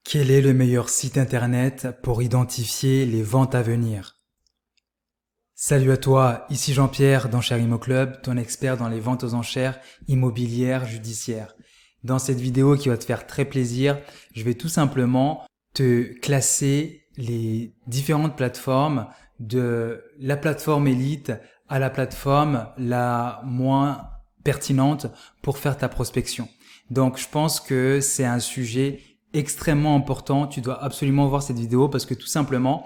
Quel est le meilleur site internet pour identifier les ventes à venir? Salut à toi, ici Jean-Pierre d'Enchères Immo Club, ton expert dans les ventes aux enchères immobilières judiciaires. Dans cette vidéo qui va te faire très plaisir, je vais tout simplement te classer les différentes plateformes de la plateforme élite à la plateforme la moins pertinente pour faire ta prospection. Donc je pense que c'est un sujet extrêmement important. Tu dois absolument voir cette vidéo parce que tout simplement,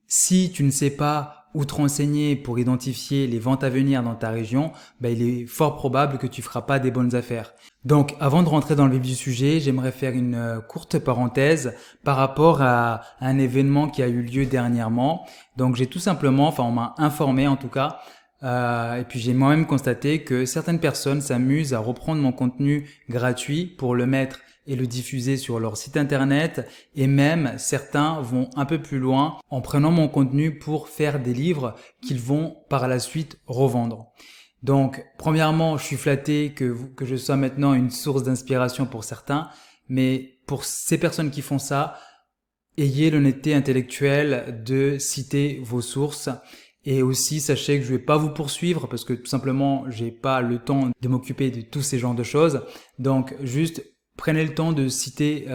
si tu ne sais pas où te renseigner pour identifier les ventes à venir dans ta région, il est fort probable que tu feras pas des bonnes affaires. Donc, avant de rentrer dans le vif du sujet, j'aimerais faire une courte parenthèse par rapport à un événement qui a eu lieu dernièrement. Donc, j'ai tout simplement, on m'a informé en tout cas, et puis j'ai moi-même constaté que certaines personnes s'amusent à reprendre mon contenu gratuit pour le mettre et le diffuser sur leur site internet, et même certains vont un peu plus loin en prenant mon contenu pour faire des livres qu'ils vont par la suite revendre. Donc premièrement, je suis flatté que je sois maintenant une source d'inspiration pour certains, mais pour ces personnes qui font ça, ayez l'honnêteté intellectuelle de citer vos sources. Et aussi, sachez que je vais pas vous poursuivre parce que tout simplement, j'ai pas le temps de m'occuper de tous ces genres de choses. Donc juste prenez le temps de citer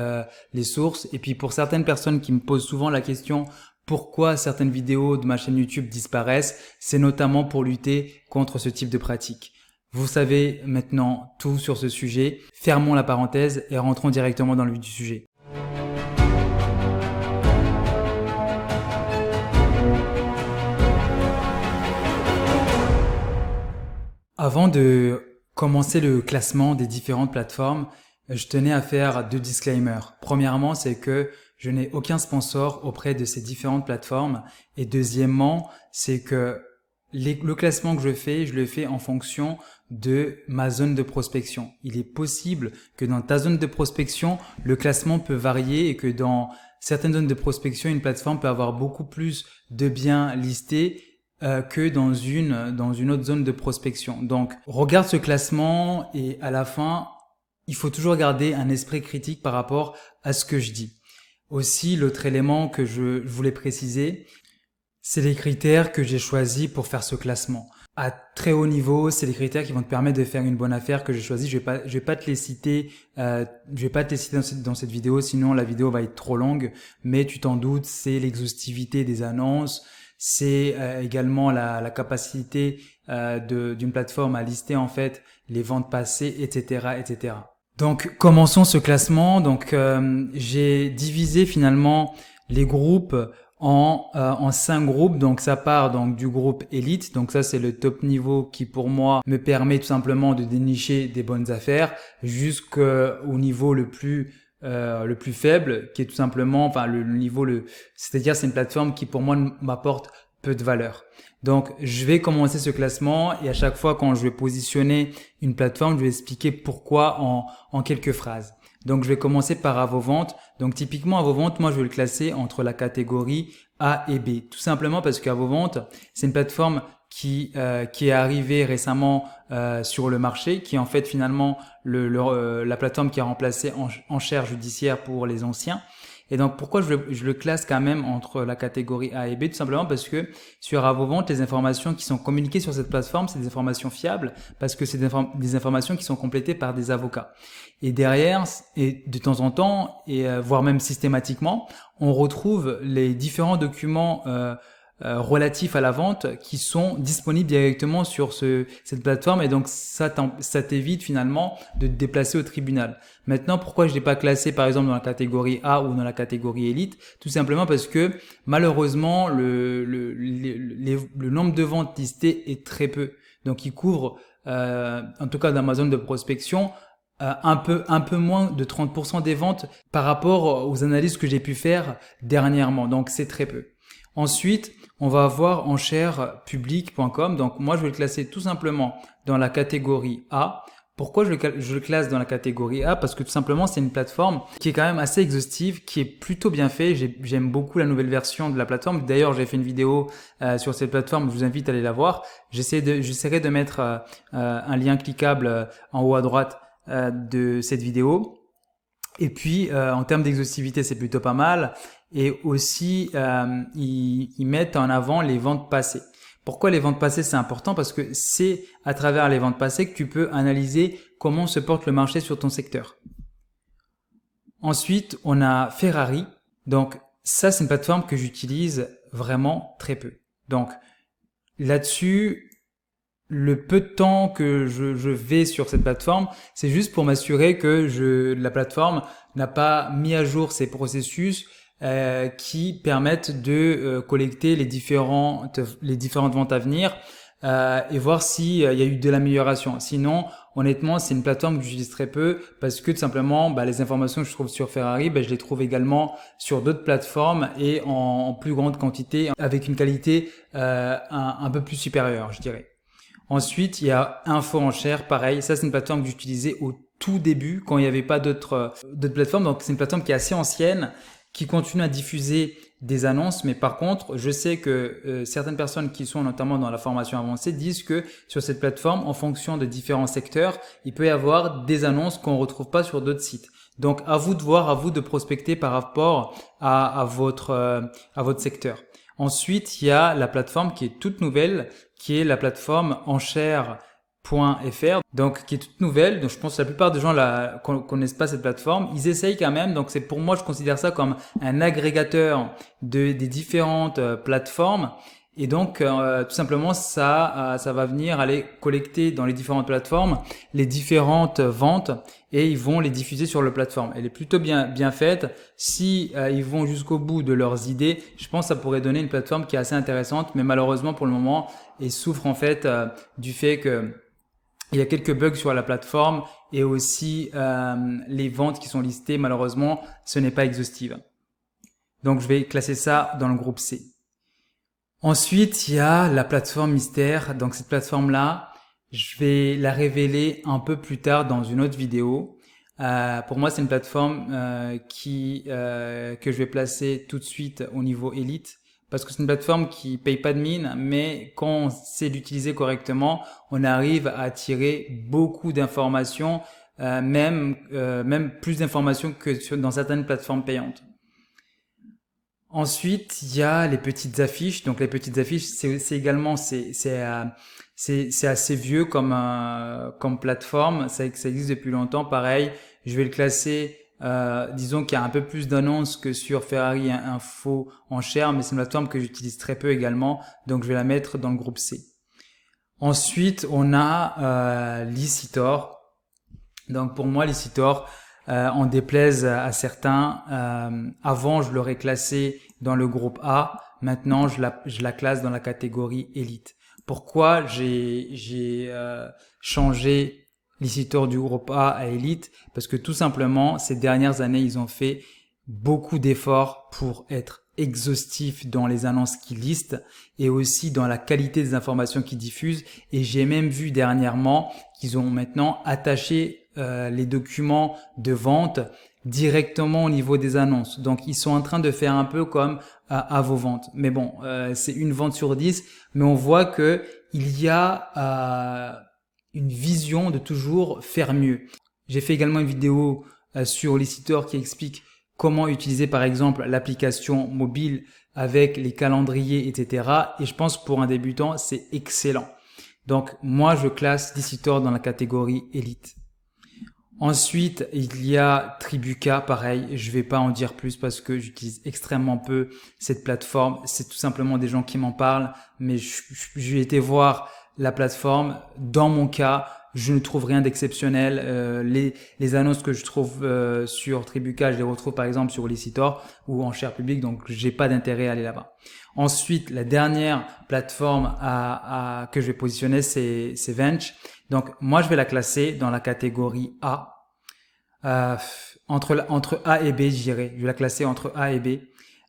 les sources. Et puis pour certaines personnes qui me posent souvent la question pourquoi certaines vidéos de ma chaîne YouTube disparaissent, c'est notamment pour lutter contre ce type de pratique. Vous savez maintenant tout sur ce sujet. Fermons la parenthèse et rentrons directement dans le vif du sujet. Avant de commencer le classement des différentes plateformes, je tenais à faire deux disclaimers. Premièrement, c'est que je n'ai aucun sponsor auprès de ces différentes plateformes. Et deuxièmement, c'est que le classement que je le fais en fonction de ma zone de prospection. Il est possible que dans ta zone de prospection, le classement peut varier et que dans certaines zones de prospection, une plateforme peut avoir beaucoup plus de biens listés que dans une autre zone de prospection. Donc, regarde ce classement et à la fin, il faut toujours garder un esprit critique par rapport à ce que je dis. Aussi, l'autre élément que je voulais préciser, c'est les critères que j'ai choisis pour faire ce classement. À très haut niveau, c'est les critères qui vont te permettre de faire une bonne affaire que j'ai choisi. Je vais pas te les citer, dans cette vidéo, sinon la vidéo va être trop longue. Mais tu t'en doutes, c'est l'exhaustivité des annonces, c'est également la capacité d'une plateforme à lister en fait les ventes passées, etc., etc. Donc, commençons ce classement. Donc, j'ai divisé finalement les groupes en 5 groupes. Donc, ça part donc du groupe élite. Donc, ça, c'est le top niveau qui, pour moi, me permet tout simplement de dénicher des bonnes affaires jusqu'au niveau le plus faible, qui est tout simplement, c'est-à-dire c'est une plateforme qui, pour moi, m'apporte peu de valeur. Donc, je vais commencer ce classement et à chaque fois quand je vais positionner une plateforme, je vais expliquer pourquoi en quelques phrases. Donc, je vais commencer par Avovente. Donc, typiquement, Avovente, moi, je vais le classer entre la catégorie A et B. Tout simplement parce qu'Avovente, c'est une plateforme qui est arrivée récemment sur le marché, qui est en fait finalement la plateforme qui a remplacé Enchères judiciaires pour les anciens. Et donc, pourquoi je le classe quand même entre la catégorie A et B? Tout simplement parce que sur Avovente, les informations qui sont communiquées sur cette plateforme, c'est des informations fiables parce que c'est des informations qui sont complétées par des avocats. Et derrière, et de temps en temps, et voire même systématiquement, on retrouve les différents documents relatifs à la vente qui sont disponibles directement sur cette plateforme, et donc ça t'évite finalement de te déplacer au tribunal. Maintenant, pourquoi je l'ai pas classé par exemple dans la catégorie A ou dans la catégorie élite? Tout simplement parce que malheureusement le nombre de ventes listées est très peu. Donc il couvre en tout cas dans ma zone de prospection un peu moins de 30% des ventes par rapport aux analyses que j'ai pu faire dernièrement. Donc c'est très peu. Ensuite, on va avoir enchèrespubliques.com. Donc moi, je vais le classer tout simplement dans la catégorie A. Pourquoi je le classe dans la catégorie A? Parce que tout simplement, c'est une plateforme qui est quand même assez exhaustive, qui est plutôt bien fait. J'aime beaucoup la nouvelle version de la plateforme. D'ailleurs, j'ai fait une vidéo sur cette plateforme. Je vous invite à aller la voir. J'essaierai de mettre un lien cliquable en haut à droite de cette vidéo. Et puis, en termes d'exhaustivité, c'est plutôt pas mal. Et aussi, ils mettent en avant les ventes passées. Pourquoi les ventes passées, c'est important? Parce que c'est à travers les ventes passées que tu peux analyser comment se porte le marché sur ton secteur. Ensuite, on a Ferrari. Donc, ça, c'est une plateforme que j'utilise vraiment très peu. Donc, là-dessus, le peu de temps que je vais sur cette plateforme, c'est juste pour m'assurer que la plateforme n'a pas mis à jour ses processus qui permettent de collecter les différentes ventes à venir et voir s'il y a eu de l'amélioration. Sinon, honnêtement, c'est une plateforme que j'utilise très peu parce que tout simplement, les informations que je trouve sur Ferrari, je les trouve également sur d'autres plateformes et en plus grande quantité avec une qualité un peu plus supérieure, je dirais. Ensuite, il y a Info Enchères, pareil. Ça, c'est une plateforme que j'utilisais au tout début quand il n'y avait pas d'autres plateformes. Donc, c'est une plateforme qui est assez ancienne, qui continue à diffuser des annonces. Mais par contre, je sais que certaines personnes qui sont notamment dans la formation avancée disent que sur cette plateforme, en fonction de différents secteurs, il peut y avoir des annonces qu'on ne retrouve pas sur d'autres sites. Donc, à vous de voir, à vous de prospecter par rapport à votre secteur. Ensuite, il y a la plateforme qui est toute nouvelle, qui est la plateforme enchères.fr, donc qui est toute nouvelle. Donc je pense que la plupart des gens connaissent pas cette plateforme. Ils essayent quand même. Donc c'est pour moi, je considère ça comme un agrégateur des différentes plateformes. Et donc tout simplement ça va venir aller collecter dans les différentes plateformes les différentes ventes et ils vont les diffuser sur la plateforme. Elle est plutôt bien faite. Si ils vont jusqu'au bout de leurs idées, je pense que ça pourrait donner une plateforme qui est assez intéressante. Mais malheureusement pour le moment, ils souffrent en fait du fait que il y a quelques bugs sur la plateforme et aussi les ventes qui sont listées, malheureusement, ce n'est pas exhaustif. Donc je vais classer ça dans le groupe C. Ensuite, il y a la plateforme mystère. Donc cette plateforme-là, je vais la révéler un peu plus tard dans une autre vidéo. Pour moi, c'est une plateforme que je vais placer tout de suite au niveau élite. Parce que c'est une plateforme qui paye pas de mine, mais quand on sait l'utiliser correctement, on arrive à attirer beaucoup d'informations, même plus d'informations que dans certaines plateformes payantes. Ensuite, il y a les petites affiches. Donc les petites affiches, c'est également c'est assez vieux comme plateforme. Ça existe depuis longtemps. Pareil, je vais le classer. Disons qu'il y a un peu plus d'annonces que sur Ferrari Info Enchères, mais c'est une plateforme que j'utilise très peu également. Donc je vais la mettre dans le groupe C. Ensuite, on a Licitor. Donc pour moi, Licitor, en déplaise à certains, avant je l'aurais classé dans le groupe A, maintenant je la classe dans la catégorie élite. Pourquoi j'ai changé Licitor du groupe A à élite? Parce que tout simplement, ces dernières années, ils ont fait beaucoup d'efforts pour être exhaustifs dans les annonces qu'ils listent et aussi dans la qualité des informations qu'ils diffusent. Et j'ai même vu dernièrement qu'ils ont maintenant attaché les documents de vente directement au niveau des annonces. Donc, ils sont en train de faire un peu comme à vos ventes. Mais bon, c'est une vente sur 10, mais on voit que il y a une vision de toujours faire mieux. J'ai fait également une vidéo sur Licitor qui explique comment utiliser par exemple l'application mobile avec les calendriers, etc. Et je pense que pour un débutant, c'est excellent. Donc, moi, je classe Licitor dans la catégorie élite. Ensuite, il y a Tribuca, pareil, je vais pas en dire plus parce que j'utilise extrêmement peu cette plateforme. C'est tout simplement des gens qui m'en parlent, mais j'ai été voir la plateforme. Dans mon cas, je ne trouve rien d'exceptionnel. Les annonces que je trouve sur Tribuca, je les retrouve par exemple sur Licitor ou en Enchères Publiques, donc j'ai pas d'intérêt à aller là-bas. Ensuite, la dernière plateforme que je vais positionner, c'est Vench. Donc moi, je vais la classer dans la catégorie A. Entre A et B, je dirais. Je vais la classer entre A et B.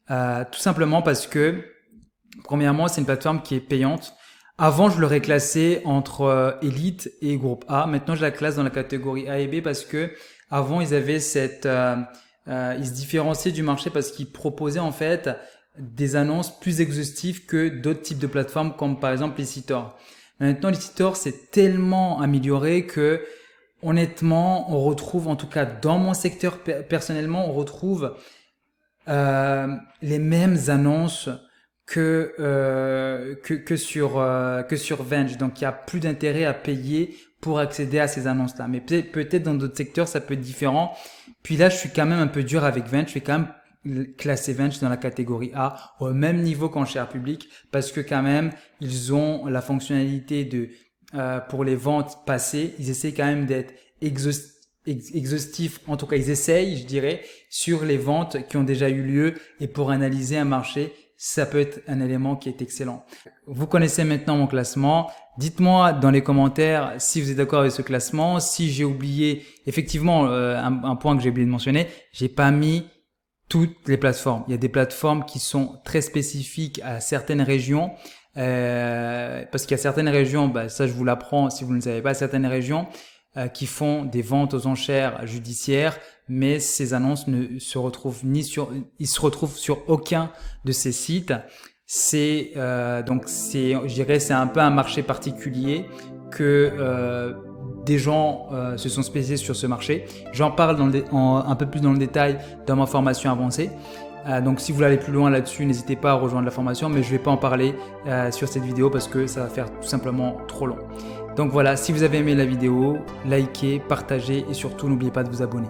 Tout simplement parce que, premièrement, c'est une plateforme qui est payante. Avant, je l'aurais classée entre Elite et groupe A. Maintenant, je la classe dans la catégorie A et B parce que avant, ils avaient ils se différenciaient du marché parce qu'ils proposaient en fait des annonces plus exhaustives que d'autres types de plateformes comme par exemple Licitor. Maintenant, Licitor s'est tellement amélioré que honnêtement, on retrouve, en tout cas dans mon secteur personnellement, on retrouve les mêmes annonces que sur Venge. Donc, il n'y a plus d'intérêt à payer pour accéder à ces annonces-là. Mais peut-être dans d'autres secteurs, ça peut être différent. Puis là, je suis quand même un peu dur avec Venge. Je vais quand même classer Venge dans la catégorie A, au même niveau qu'Enchères Publiques, parce que quand même, ils ont la fonctionnalité de pour les ventes passées. Ils essaient quand même d'être exhaustifs, en tout cas ils essayent, je dirais, sur les ventes qui ont déjà eu lieu, et pour analyser un marché, ça peut être un élément qui est excellent. Vous connaissez maintenant mon classement. Dites-moi dans les commentaires si vous êtes d'accord avec ce classement. Si j'ai oublié, effectivement, un point que j'ai oublié de mentionner, j'ai pas mis toutes les plateformes. Il y a des plateformes qui sont très spécifiques à certaines régions. Parce qu'il y a certaines régions, ça je vous l'apprends si vous ne le savez pas, certaines régions qui font des ventes aux enchères judiciaires, mais ces annonces ne se retrouvent ils se retrouvent sur aucun de ces sites. Je dirais, c'est un peu un marché particulier que des gens se sont spécialisés sur ce marché. J'en parle un peu plus dans le détail dans ma formation avancée. Donc si vous voulez aller plus loin là-dessus, n'hésitez pas à rejoindre la formation, mais je ne vais pas en parler sur cette vidéo parce que ça va faire tout simplement trop long. Donc voilà, si vous avez aimé la vidéo, likez, partagez et surtout n'oubliez pas de vous abonner.